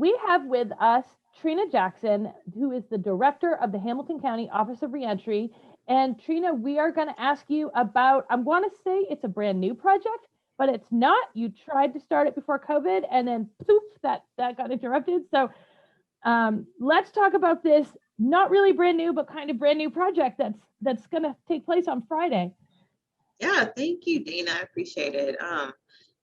we have with us Trina Jackson, who is the director of the Hamilton County Office of Reentry. And Trina, we are going to ask you about, I'm going to say it's a brand new project, but it's not. You tried to start it before COVID and then poof, that got interrupted. So let's talk about this not really brand new, but kind of brand new project that's going to take place on Friday. Yeah, thank you, Dana. I appreciate it.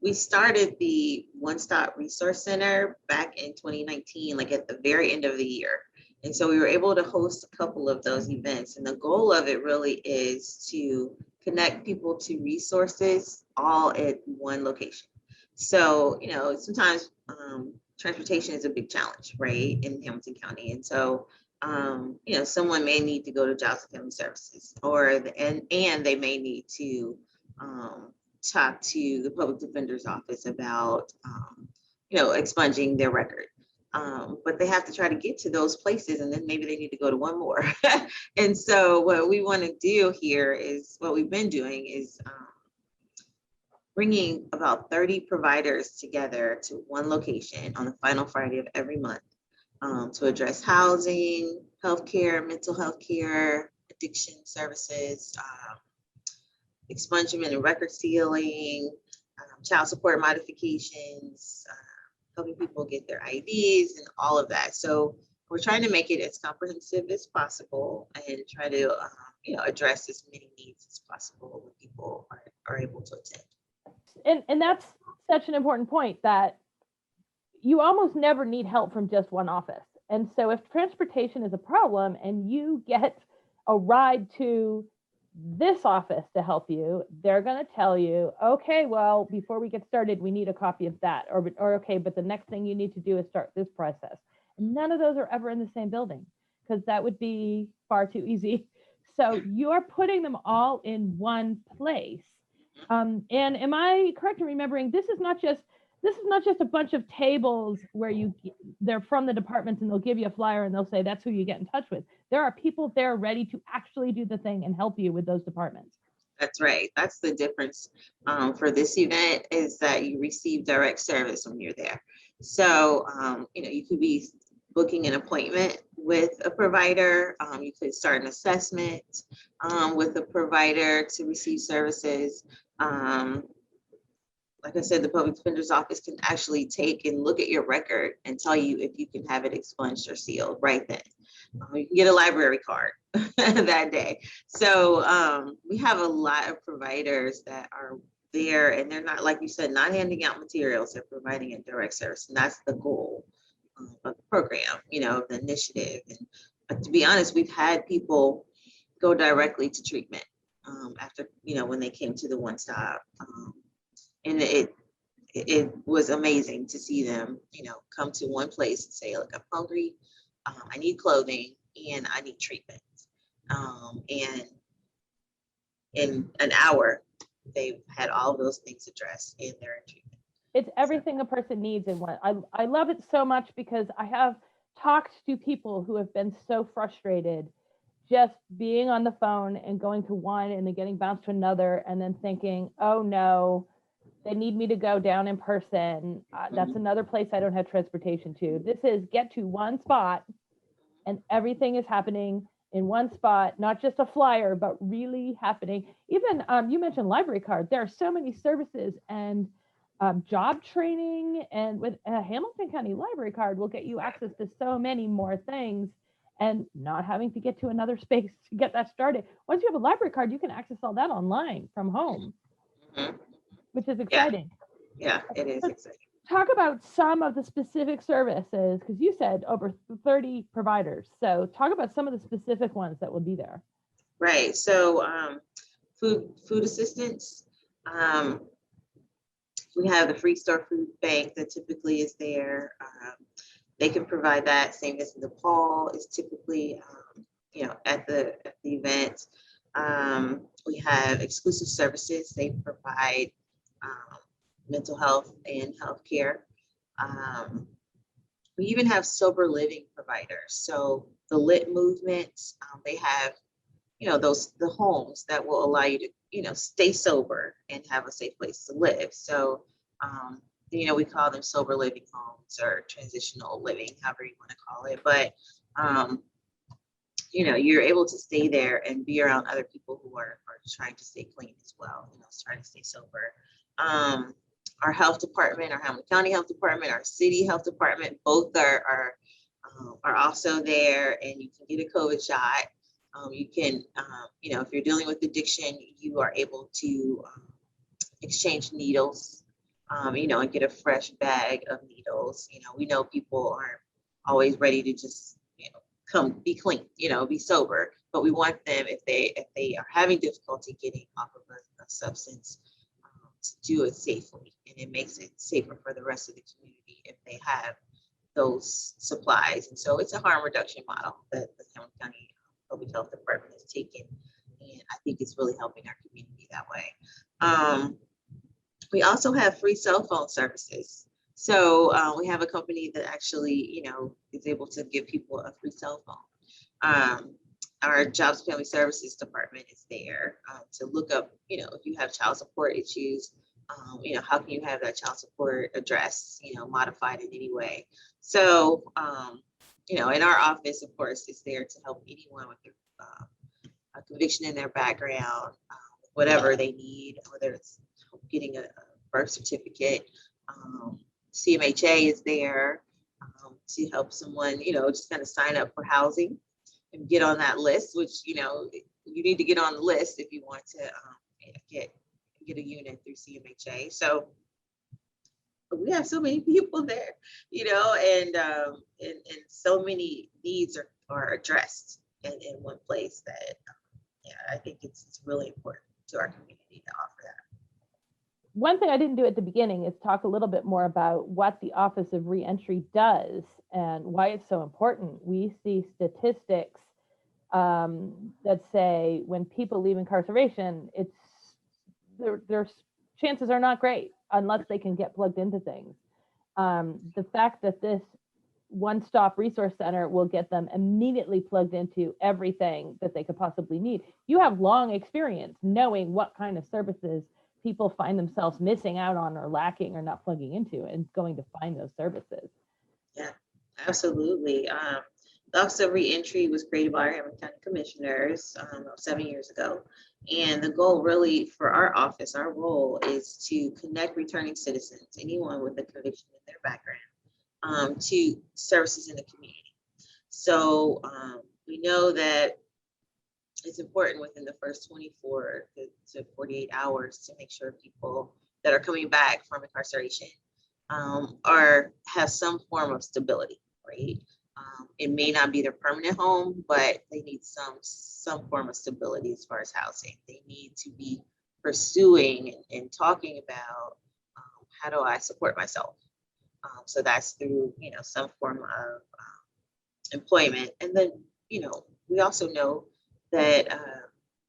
We started the One Stop Resource Center back in 2019, like at the very end of the year. And so we were able to host a couple of those events. And the goal of it really is to connect people to resources all at one location. So, sometimes transportation is a big challenge, right, in Hamilton County. And so, someone may need to go to Jobs and Family Services, and they may need to talk to the public defender's office about, expunging their record. But they have to try to get to those places, and then maybe they need to go to one more. And so what we want to do here is, what we've been doing is bringing about 30 providers together to one location on the final Friday of every month to address housing, healthcare, mental health care, addiction services, expungement and record sealing, child support modifications, helping people get their IDs and all of that. So we're trying to make it as comprehensive as possible and try to address as many needs as possible when people are able to attend. And that's such an important point, that you almost never need help from just one office. And so if transportation is a problem and you get a ride to this office to help you, they're going to tell you, okay, well, before we get started, we need a copy of that, or okay, but the next thing you need to do is start this process. And none of those are ever in the same building, because that would be far too easy. So you're putting them all in one place. And am I correct in remembering this is not just a bunch of tables where they're from the departments and they'll give you a flyer and they'll say that's who you get in touch with. There are people there ready to actually do the thing and help you with those departments. That's right. That's the difference for this event, is that you receive direct service when you're there. So, you could be booking an appointment with a provider. You could start an assessment with a provider to receive services. Like I said, the public defender's office can actually take and look at your record and tell you if you can have it expunged or sealed right then. You can get a library card that day. So we have a lot of providers that are there, and they're not, like you said, not handing out materials, they're providing a direct service. And that's the goal of the program, of the initiative. And to be honest, we've had people go directly to treatment after, when they came to the One Stop. And it was amazing to see them, come to one place and say, look, I'm hungry, I need clothing, and I need treatment. And in an hour, they've had all of those things addressed, and they're in treatment. It's everything a person needs in one. I love it so much, because I have talked to people who have been so frustrated just being on the phone and going to one and then getting bounced to another and then thinking, oh no, they need me to go down in person. That's another place I don't have transportation to. This is get to one spot and everything is happening in one spot, not just a flyer, but really happening. Even you mentioned library card. There are so many services and job training, and with a Hamilton County library card will get you access to so many more things and not having to get to another space to get that started. Once you have a library card, you can access all that online from home. Which is exciting. Yeah, it is exciting. Talk about some of the specific services, because you said over 30 providers. So talk about some of the specific ones that will be there. Right. So food assistance. We have the Free Store Food Bank that typically is there. They can provide that. St. Vincent de Paul is typically, at the event. We have exclusive services. They provide mental health and healthcare. We even have sober living providers. So the LIT movement, they have, the homes that will allow you to, stay sober and have a safe place to live. So we call them sober living homes or transitional living, however you want to call it. But, you're able to stay there and be around other people who are trying to stay clean as well, trying to stay sober. Our health department, our Hamilton County Health Department, our city health department, both are also there, and you can get a COVID shot. You can, if you're dealing with addiction, you are able to exchange needles, and get a fresh bag of needles. We know people aren't always ready to just, come be clean, be sober, but we want them, if they are having difficulty getting off of a substance, to do it safely, and it makes it safer for the rest of the community if they have those supplies. And so it's a harm reduction model that the Hamilton County Public Health Department has taken, and I think it's really helping our community that way. We also have free cell phone services. So we have a company that actually, is able to give people a free cell phone. Our Jobs and Family Services Department is there to look up, if you have child support issues, how can you have that child support address, modified in any way. So, in our office, of course, is there to help anyone with a conviction in their background, whatever they need, whether it's getting a birth certificate. CMHA is there to help someone, just kind of sign up for housing and get on that list, which, you need to get on the list if you want to get a unit through CMHA. So we have so many people there, and so many needs are addressed in one place that, I think it's really important to our community to offer that. One thing I didn't do at the beginning is talk a little bit more about what the Office of Reentry does and why it's so important. We see statistics that say when people leave incarceration, their chances are not great unless they can get plugged into things. The fact that this one-stop resource center will get them immediately plugged into everything that they could possibly need. You have long experience knowing what kind of services people find themselves missing out on or lacking or not plugging into, and going to find those services. Yeah, absolutely. The Office of Reentry was created by our Hamilton County Commissioners 7 years ago. And the goal really for our office, our role is to connect returning citizens, anyone with a conviction in their background, to services in the community. So we know that it's important within the first 24 to 48 hours to make sure people that are coming back from incarceration have some form of stability, right? It may not be their permanent home, but they need some form of stability as far as housing. They need to be pursuing and talking about how do I support myself. So that's through some form of employment, and then we also know that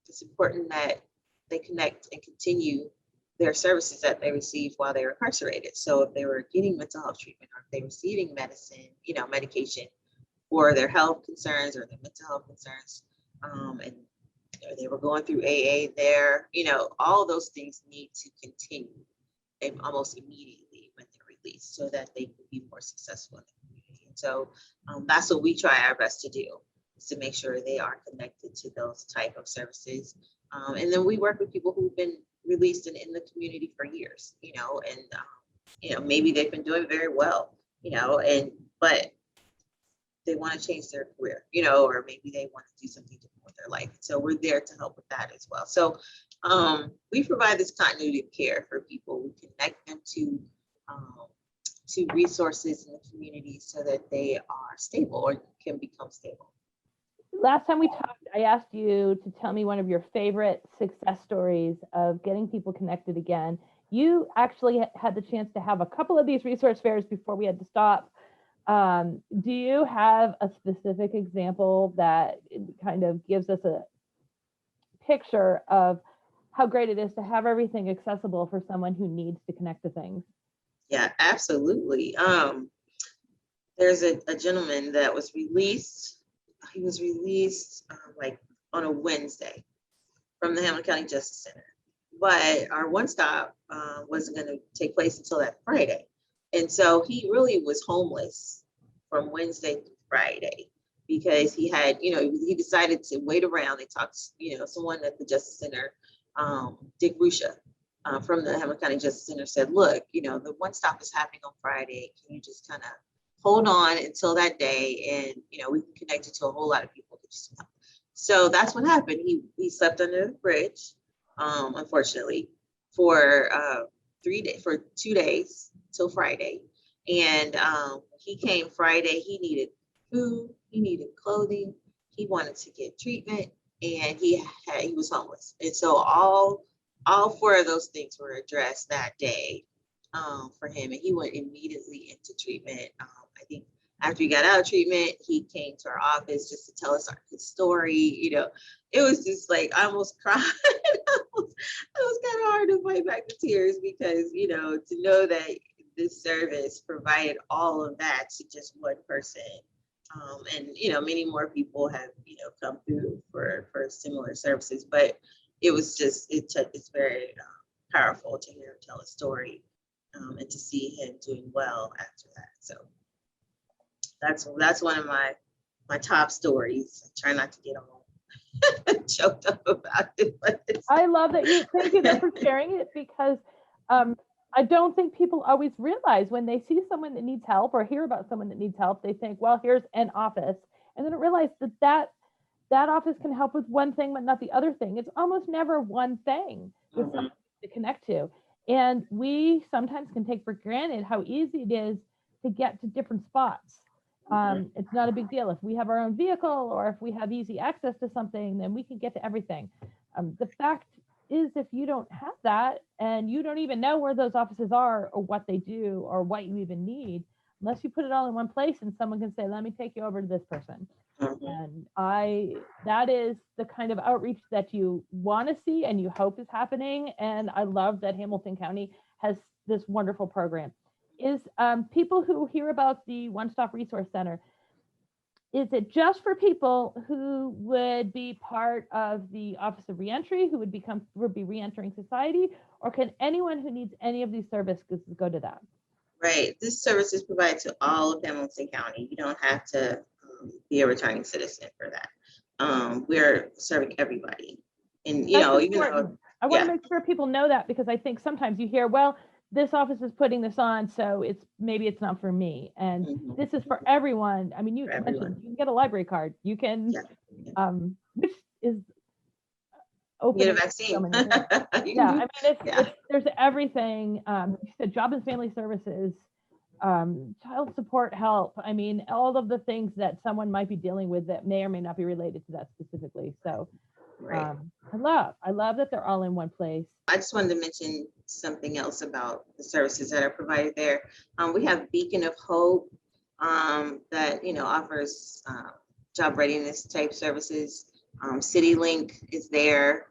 it's important that they connect and continue their services that they received while they were incarcerated. So if they were getting mental health treatment, or if they were receiving medicine, medication for their health concerns or their mental health concerns, and they were going through AA there, all those things need to continue almost immediately when they're released, so that they can be more successful in the community. And so that's what we try our best to do, is to make sure they are connected to those type of services. And then we work with people who've been released and in the community for years, and maybe they've been doing very well, but they want to change their career, or maybe they want to do something different with their life. So we're there to help with that as well. So we provide this continuity of care for people. We connect them to resources in the community so that they are stable or can become stable. Last time we talked, I asked you to tell me one of your favorite success stories of getting people connected again. You actually had the chance to have a couple of these resource fairs before we had to stop. Do you have a specific example that kind of gives us a picture of how great it is to have everything accessible for someone who needs to connect to things? Yeah, absolutely. There's a gentleman that was released. He was released like on a Wednesday from the Hamilton County Justice Center, but our one stop wasn't going to take place until that Friday. And so he really was homeless from Wednesday through Friday because he had, he decided to wait around. They talked, someone at the Justice Center, Dick Rusha, from the Hamilton County Justice Center said, look, the one stop is happening on Friday. Can you just kind of hold on until that day? And, we can connect you to a whole lot of people. So that's what happened. He slept under the bridge, unfortunately, for 2 days till Friday. And he came Friday. He needed food. He needed clothing. He wanted to get treatment, and he was homeless. And so all 4 of those things were addressed that day for him, and he went immediately into treatment. I think after he got out of treatment, he came to our office just to tell us his story. It was just like I almost cried. It was kind of hard to fight back the tears because to know that this service provided all of that to just one person, and many more people have come through for similar services, but it was just it's very powerful to hear him tell a story, and to see him doing well after that. So that's one of my top stories. I try not to get all choked up about it. I love that you, thank you for sharing it, because I don't think people always realize when they see someone that needs help or hear about someone that needs help, they think, well, here's an office. And then realize that office can help with one thing, but not the other thing. It's almost never one thing with someone to connect to. And we sometimes can take for granted how easy it is to get to different spots. It's not a big deal. If we have our own vehicle or if we have easy access to something, then we can get to everything. The fact is, if you don't have that and you don't even know where those offices are or what they do or what you even need, unless you put it all in one place and someone can say, let me take you over to this person. And that is the kind of outreach that you want to see and you hope is happening. And I love that Hamilton County has this wonderful program. Is people who hear about the One Stop Resource Center, is it just for people who would be part of the Office of Reentry, who would be reentering society, or can anyone who needs any of these services go to that? Right. This service is provided to all of Hamilton County. You don't have to be a returning citizen for that. We're serving everybody. And, even though I want to make sure people know that, because I think sometimes you hear, well, this office is putting this on, so maybe it's not for me. And this is for everyone. I mean, you mentioned you can get a library card. You can, which is open. Get a vaccine. I mean, there's everything. You said job and family services, child support help. I mean, all of the things that someone might be dealing with that may or may not be related to that specifically. So I love that they're all in one place. I just wanted to mention something else about the services that are provided there. We have Beacon of Hope that offers job readiness type services. CityLink is there,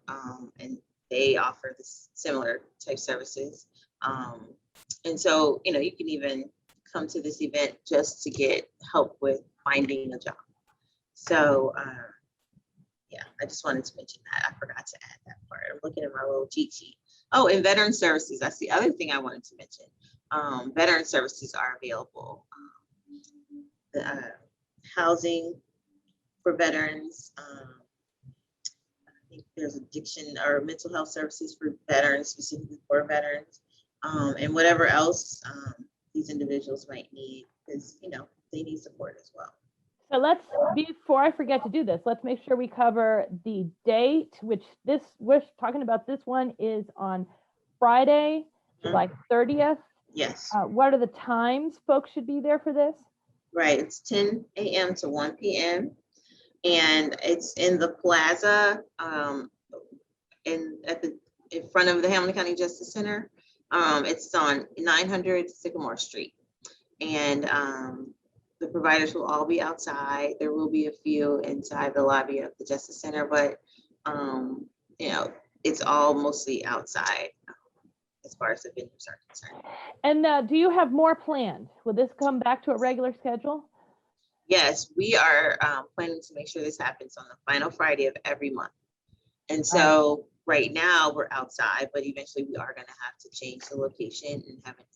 and they offer this similar type services. And so you can even come to this event just to get help with finding a job. So I just wanted to mention that. I forgot to add that part. I'm looking at my little cheat sheet. Oh, and veteran services. That's the other thing I wanted to mention. Veteran services are available. The housing for veterans. I think there's addiction or mental health services for veterans, specifically for veterans, and whatever else these individuals might need, because they need support as well. So before I forget to do this, let's make sure we cover the date, which we're talking about. This one is on Friday, July 30th. Yes. What are the times folks should be there for this? Right. It's 10 a.m. to 1 p.m. And it's in the plaza in front of the Hamilton County Justice Center. It's on 900 Sycamore Street. And the providers will all be outside. There will be a few inside the lobby of the Justice Center, but it's all mostly outside as far as the venues are concerned. And do you have more planned? Will this come back to a regular schedule? Yes, we are planning to make sure this happens on the final Friday of every month. And so right now we're outside, but eventually we are going to have to change the location and have an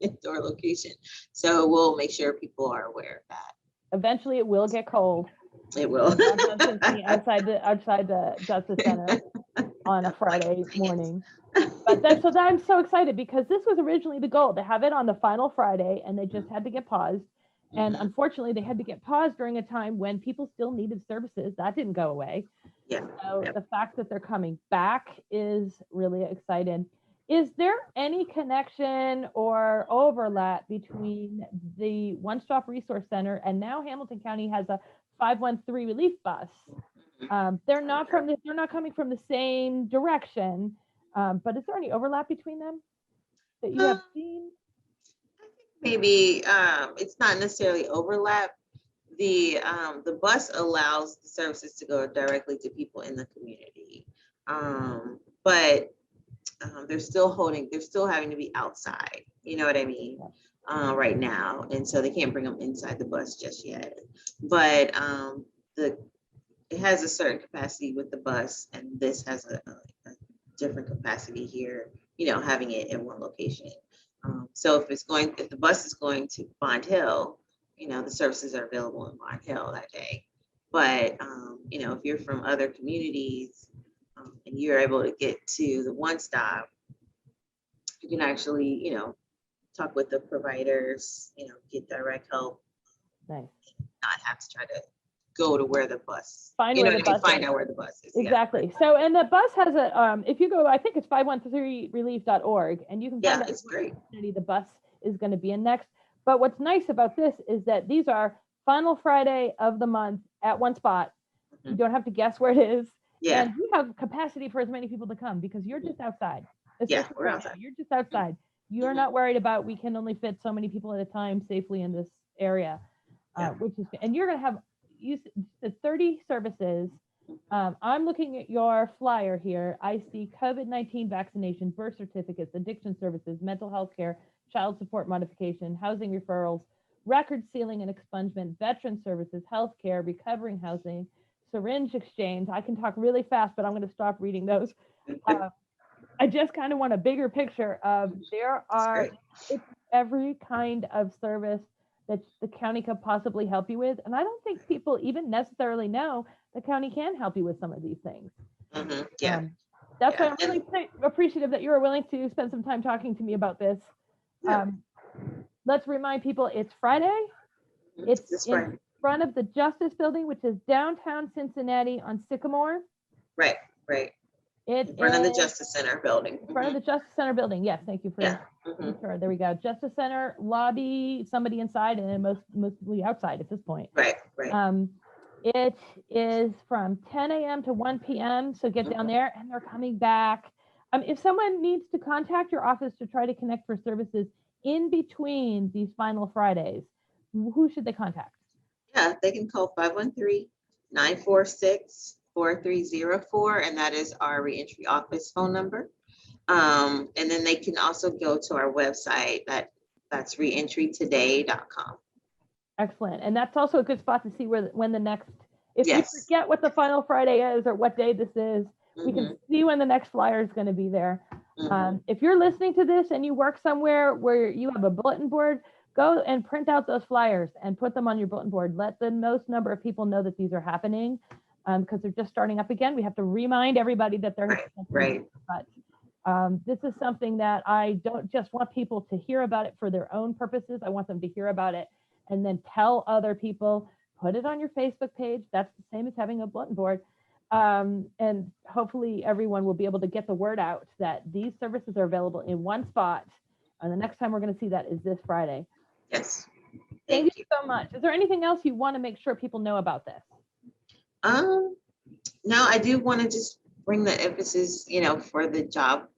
indoor location. So we'll make sure people are aware of that. Eventually it will get cold. It will. outside the Justice Center on a Friday morning. But so I'm so excited because this was originally the goal, to have it on the final Friday, and they just had to get paused. And unfortunately, they had to get paused during a time when people still needed services. That didn't go away. Yeah. So Yep. the fact that they're coming back is really exciting. Is there any connection or overlap between the One Stop Resource Center and now Hamilton County has a 513 relief bus? They're not coming from the same direction, but is there any overlap between them that you have seen? Maybe it's not necessarily overlap. The bus allows the services to go directly to people in the community, but they're still having to be outside. You know what I mean? Right now, and so they can't bring them inside the bus just yet. But it has a certain capacity with the bus, and this has a different capacity here. You know, having it in one location. So if the bus is going to Bond Hill, you know, the services are available in Bond Hill that day. But you know, if you're from other communities and you're able to get to the One Stop, you can actually, you know, talk with the providers, you know, get direct help. Nice. Not have to try to go to where the bus, find you know where what the I mean? bus Find is. out where the bus is. Exactly. Yeah. So, and the bus has a, if you go, I think it's 513relief.org, and you can find out it's great. The bus is going to be in next. But what's nice about this is that these are final Friday of the month at one spot. You don't have to guess where it is. Yeah. And you have capacity for as many people to come because you're just outside. Yeah, we're outside. You're just outside. You're not worried about, we can only fit so many people at a time safely in this area, which is, and you're going to have 30 services. I'm looking at your flyer here. I see COVID-19 vaccination, birth certificates, addiction services, mental health care, child support modification, housing referrals, record sealing and expungement, veteran services, healthcare, recovering housing, syringe exchange. I can talk really fast, but I'm going to stop reading those. I just kind of want a bigger picture of it's every kind of service that the county could possibly help you with. And I don't think people even necessarily know the county can help you with some of these things. That's why I'm really appreciative that you were willing to spend some time talking to me about this. Let's remind people it's Friday. It's in front of the Justice Building, which is downtown Cincinnati on Sycamore. Right. In front of the Justice Center building. In front of the Justice Center building. Yes, thank you for sure. There we go. Justice Center lobby, somebody inside, and then mostly outside at this point. Right. It is from 10 a.m. to 1 p.m. So get down there, and they're coming back. If someone needs to contact your office to try to connect for services in between these final Fridays, who should they contact? Yeah, they can call 513-946-4304, and that is our reentry office phone number. And then they can also go to our website, that's reentrytoday.com. Excellent. And that's also a good spot to see when the next, if you forget what the final Friday is or what day this is, we can see when the next flyer is going to be there. If you're listening to this and you work somewhere where you have a bulletin board, go and print out those flyers and put them on your bulletin board. Let the most number of people know that these are happening, because they're just starting up again. We have to remind everybody that they're right. But this is something that I don't just want people to hear about it for their own purposes. I want them to hear about it and then tell other people, put it on your Facebook page. That's the same as having a bulletin board. And hopefully everyone will be able to get the word out that these services are available in one spot. And the next time we're going to see that is this Friday. Yes. Thank you so much. Is there anything else you want to make sure people know about this? No, I do want to just bring the emphasis, for the job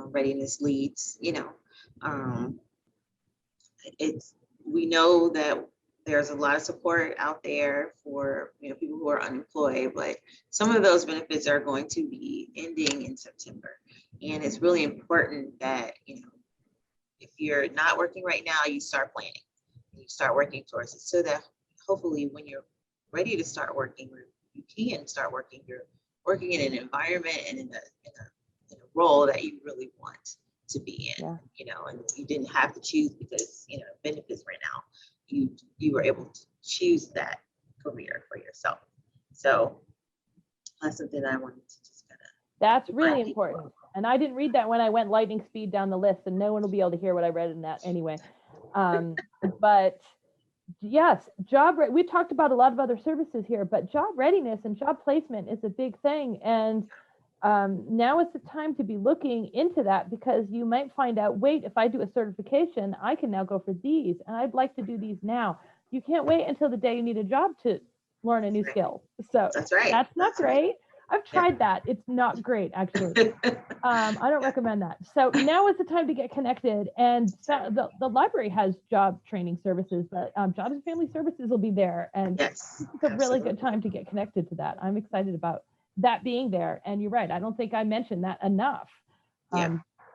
readiness leads, we know that there's a lot of support out there for, people who are unemployed, but some of those benefits are going to be ending in September. And it's really important that, if you're not working right now, you start planning, you start working towards it, so that hopefully when you're ready to start working, or you can start working, you're working in an environment and in a role that you really want to be in, and you didn't have to choose because, benefits right now, you were able to choose that career for yourself. So that's something that I wanted to just kind of. That's really important. And I didn't read that when I went lightning speed down the list, and no one will be able to hear what I read in that anyway. But yes, we talked about a lot of other services here, but job readiness and job placement is a big thing. And now is the time to be looking into that, because you might find out, wait, if I do a certification, I can now go for these, and I'd like to do these now. You can't wait until the day you need a job to learn a new skill. So that's right. That's not great. I've tried that. It's not great, actually. I don't recommend that. So now is the time to get connected. And the library has job training services, but Jobs and Family Services will be there. And yes, it's a really good time to get connected to that. I'm excited about that being there. And you're right. I don't think I mentioned that enough.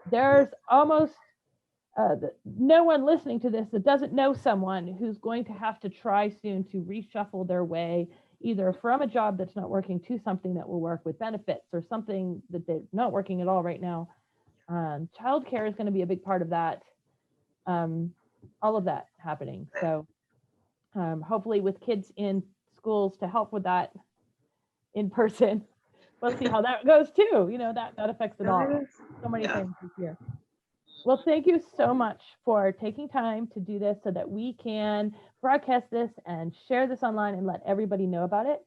There's almost no one listening to this that doesn't know someone who's going to have to try soon to reshuffle their way, either from a job that's not working to something that will work with benefits, or something that they're not working at all right now. Childcare is going to be a big part of that. All of that happening. So hopefully with kids in schools to help with that in person. We'll see how that goes too. That affects it all. So many things this year. Well, thank you so much for taking time to do this so that we can broadcast this and share this online and let everybody know about it.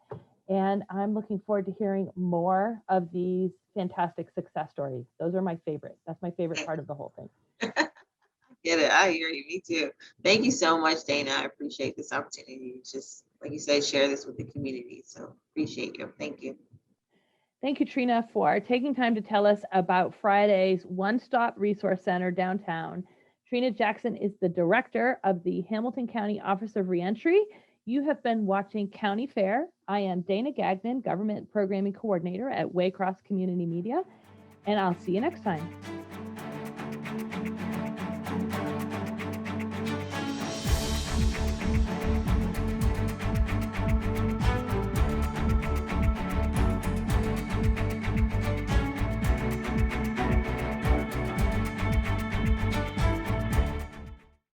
And I'm looking forward to hearing more of these fantastic success stories. Those are my favorite. That's my favorite part of the whole thing. Get it. I hear you. Me too. Thank you so much, Dana. I appreciate this opportunity. Just like you said, share this with the community. So appreciate you. Thank you. Thank you, Trina, for taking time to tell us about Friday's One-Stop Resource Center downtown. Trina Jackson is the director of the Hamilton County Office of Reentry. You have been watching County Fair. I am Dana Gagnon, Government Programming Coordinator at Waycross Community Media, and I'll see you next time.